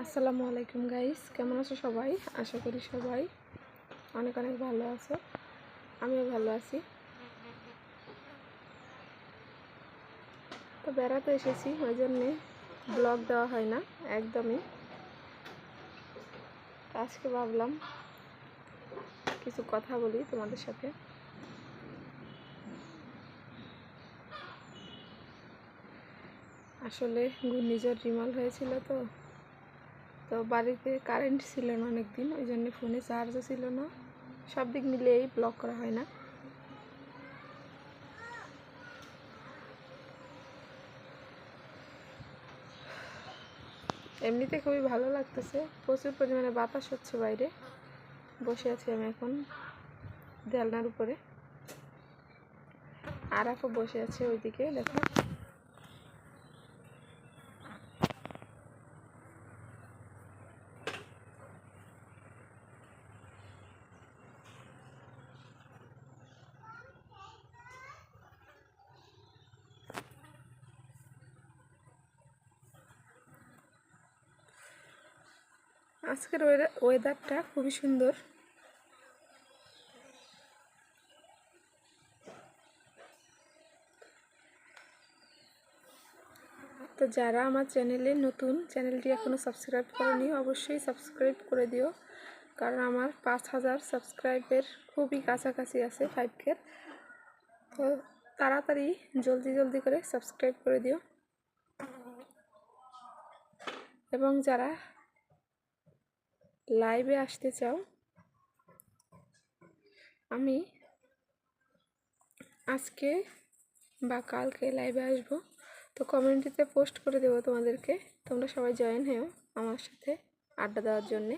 আসসালামু আলাইকুম গাইস, কেমন আছো সবাই? আশা করি সবাই অনেক অনেক ভালো আছো। আমিও ভালো আছি। তো বেড়াতে এসেছি, ওই জন্যে ব্লগ দেওয়া হয় না একদমই। আজকে ভাবলাম কিছু কথা বলি তোমাদের সাথে। আসলে ঘূর্ণিঝড় রিমাল হয়েছিল, তো বাড়িতে কারেন্ট ছিল না অনেক দিন, ওই জন্য ফোনে চার্জও ছিল না। সব দিক মিলিয়েই ব্লগ করা হয় না। এমনিতে খুবই ভালো লাগতেছে, প্রচুর পরিমাণে বাতাস হচ্ছে বাইরে। বসে আছি আমি এখন দেলনার উপরে, আর আপু বসে আছে ওইদিকে, দেখো। আজকের ওয়েদারটা খুবই সুন্দর। তো যারা আমার চ্যানেলে নতুন, চ্যানেলটি এখনও সাবস্ক্রাইব করোনি, অবশ্যই সাবস্ক্রাইব করে দিও, কারণ আমার 5000 সাবস্ক্রাইবের খুবই কাছাকাছি আছে, 5K। তো তাড়াতাড়ি জলদি করে সাবস্ক্রাইব করে দিও। এবং যারা লাইভে আসতে চাও, আমি আজকে বা কালকে লাইভে আসবো, তো কমিউনিটিতে পোস্ট করে দেবো তোমাদেরকে। তোমরা সবাই জয়েন হও আমার সাথে আড্ডা দেওয়ার জন্যে।